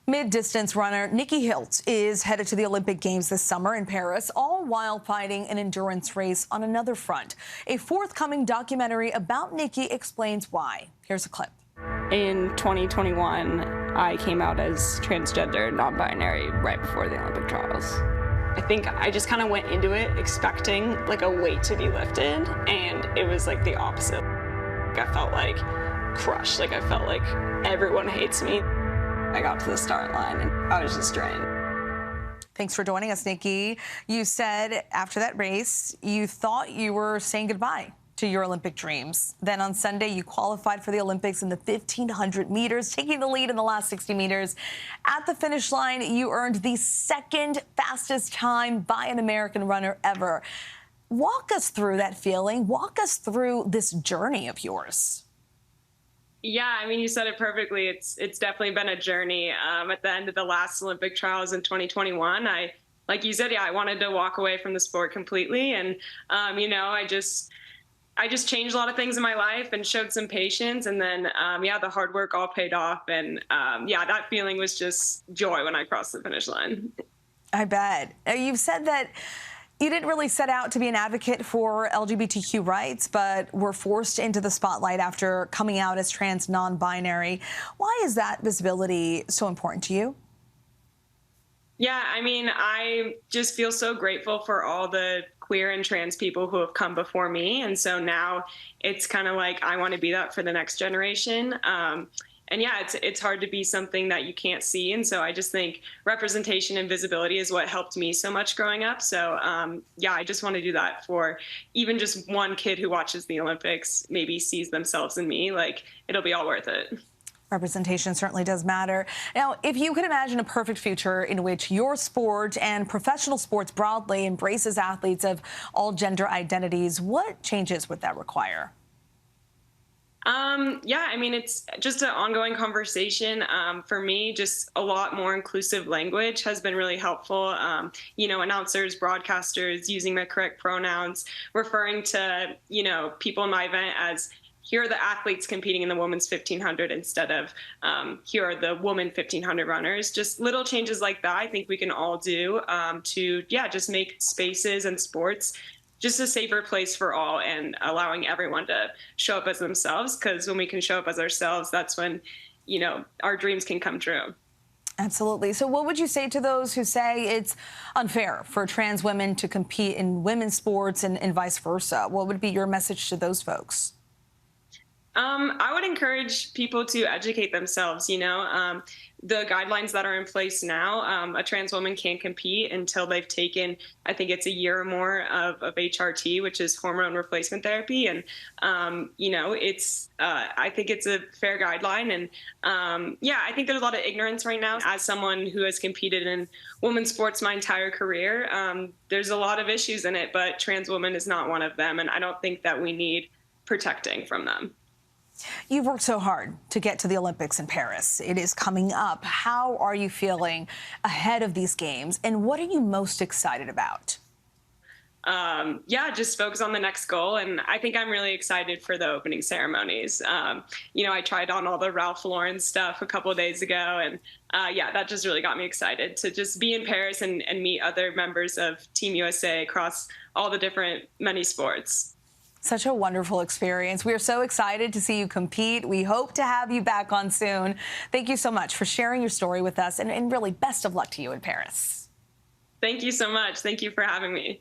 Mid-distance runner Nikki Hiltz is headed to the Olympic Games this summer in Paris, all while fighting an endurance race on another front. A forthcoming documentary about Nikki explains why. Here's a clip. In 2021, I came out as transgender, non-binary, right before the Olympic trials. I think I just kind of went into it expecting like a weight to be lifted, and it was like the opposite. I felt like crushed, like I felt like everyone hates me. I got to the start line and I was just drained. Thanks for joining us, Nikki. You said after that race, you thought you were saying goodbye to your Olympic dreams. Then on Sunday, you qualified for the Olympics in the 1,500 meters, taking the lead in the last 60 meters. At the finish line, you earned the second fastest time by an American runner ever. Walk us through that feeling. Walk us through this journey of yours. Yeah, I mean, you said it perfectly. It's definitely been a journey. At the end of the last Olympic trials in 2021, like you said, I wanted to walk away from the sport completely. And, I just changed a lot of things in my life and showed some patience. And then, the hard work all paid off. And, that feeling was just joy when I crossed the finish line. I bet. You've said that you didn't really set out to be an advocate for LGBTQ rights, but were forced into the spotlight after coming out as trans non-binary. Why is that visibility so important to you? Yeah, I mean, I just feel so grateful for all the queer and trans people who have come before me. And so now it's kind of like I want to be that for the next generation. And yeah, it's hard to be something that you can't see. And so I just think representation and visibility is what helped me so much growing up. So I just want to do that for even just one kid who watches the Olympics, maybe sees themselves in me. Like, it'll be all worth it. Representation certainly does matter. Now, if you could imagine a perfect future in which your sport and professional sports broadly embraces athletes of all gender identities, what changes would that require? I mean, it's just an ongoing conversation. For me, just a lot more inclusive language has been really helpful. Announcers, broadcasters using the correct pronouns, referring to, people in my event as here are the athletes competing in the women's 1500 instead of here are the woman 1500 runners. Just little changes like that I think we can all do to just make spaces and sports just a safer place for all and allowing everyone to show up as themselves. Because when we can show up as ourselves, that's when, our dreams can come true. Absolutely. So what would you say to those who say it's unfair for trans women to compete in women's sports and vice versa? What would be your message to those folks? I would encourage people to educate themselves. The guidelines that are in place now, a trans woman can't compete until they've taken, I think it's a year or more of HRT, which is hormone replacement therapy. And, I think it's a fair guideline. And I think there's a lot of ignorance right now. As someone who has competed in women's sports my entire career, there's a lot of issues in it, but trans woman is not one of them. And I don't think that we need protecting from them. You've worked so hard to get to the Olympics in Paris. It is coming up. How are you feeling ahead of these games, and what are you most excited about? Just focus on the next goal, and I think I'm really excited for the opening ceremonies. I tried on all the Ralph Lauren stuff a couple of days ago, and that just really got me excited to just be in Paris and meet other members of Team USA across all the different many sports. Such a wonderful experience. We are so excited to see you compete. We hope to have you back on soon. Thank you so much for sharing your story with us, and really best of luck to you in Paris. Thank you so much. Thank you for having me.